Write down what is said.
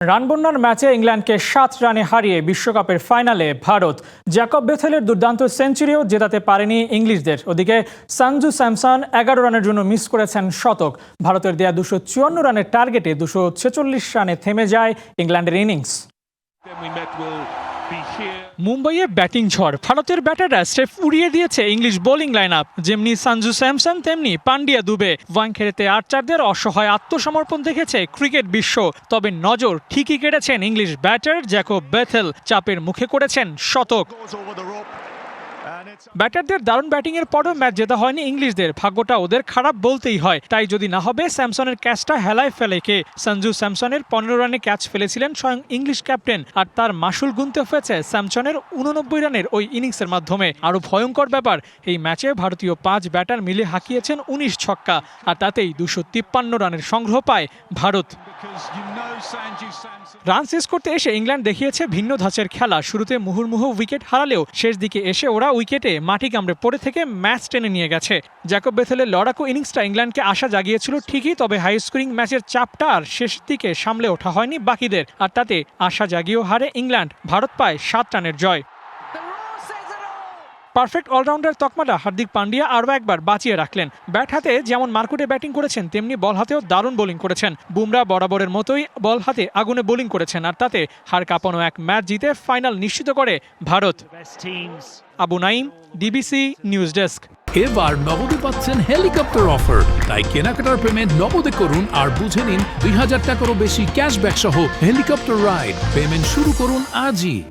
রানবন্যার ম্যাচে ইংল্যান্ডকে 7 রানে হারিয়ে বিশ্বকাপের ফাইনালে ভারত। জ্যাকব বেথেলের দুর্দান্ত সেঞ্চুরিও জেতাতে পারেনি ইংলিশদের। ওদিকে সঞ্জু স্যামসন 11 রানের জন্য মিস করেছেন শতক। ভারতের দেয়া 254 রানের টার্গেটে 246 রানে থেমে যায় ইংল্যান্ডের ইনিংস। মুম্বাইয়ে ব্যাটিং ঝড়, ভারতের ব্যাটাররা স্রেফ উড়িয়ে দিয়েছে ইংলিশ বোলিং লাইন আপ। যেমনি সঞ্জু স্যামসন তেমনি পান্ডিয়া দুবে। ওয়াংখেড়েতে আর্চারদের অসহায় আত্মসমর্পণ দেখেছে ক্রিকেট বিশ্ব। তবে নজর ঠিকই কেটেছেন ইংলিশ ব্যাটার জ্যাকব বেথেল। চাপের মুখে করেছেন শতক। ব্যাটারদের দারুণ ব্যাটিংয়ের পরও ম্যাচ জেতা হয়নি ইংলিশদের। ভাগ্যটা ওদের খারাপ বলতেই হয়। তাই যদি না হবে স্যামসনের ক্যাচটা হেলায় ফেলে কে? সঞ্জু স্যামসনের 15 রানে ক্যাচ ফেলেছিলেন স্বয়ং ইংলিশ ক্যাপ্টেন, আর তার মাসুল গুনতে হয়েছে স্যামসনের 89 রানের ওই ইনিংসের মাধ্যমে। আরও ভয়ঙ্কর ব্যাপার, এই ম্যাচে ভারতীয় 5 ব্যাটার মিলে হাঁকিয়েছেন 19 ছক্কা, আর তাতেই 253 রানের সংগ্রহ পায় ভারত। রান শেষ করতে এসে ইংল্যান্ড দেখিয়েছে ভিন্ন ধাঁচের খেলা। শুরুতে মুহুর্মুহু উইকেট হারালেও শেষ দিকে এসে ওরা উইকেটে মাটি কামড়ে পড়ে থেকে ম্যাচ টেনে নিয়ে গেছে। জ্যাকব বেথেলের লড়াকু ইনিংসটা ইংল্যান্ডকে আশা জাগিয়েছিল ঠিকই, তবে হাই স্কোরিং ম্যাচের চাপটা আর শেষ দিকে সামলে ওঠা হয়নি বাকিদের, আর তাতে আশা জাগিয়েও হারে ইংল্যান্ড। ভারত পায় 7 রানের জয়। পারফেক্ট অলরাউন্ডার তকমাটা হার্দিক পান্ডিয়া আরও একবার বাঁচিয়ে রাখলেন। ব্যাট হাতে যেমন মারকুটে ব্যাটিং করেছেন, তেমনি বল হাতেও দারুণ বোলিং করেছেন। বুমরা বরাবরের মতোই বল হাতে আগুনে বোলিং করেছেন, আর তাতে হার কাঁপানো এক ম্যাচ জিতে ফাইনাল নিশ্চিত করে Bharat. Abu Naim, DBC news desk. এবার নগদে পাচ্ছেন হেলিকপ্টার অফার, তাই কেনাকাটার পেমেন্ট নগদে করুন আর বুঝে নিন 2000 টাকারও বেশি ক্যাশব্যাক সহ হেলিকপ্টার রাইড। পেমেন্ট শুরু করুন আজই।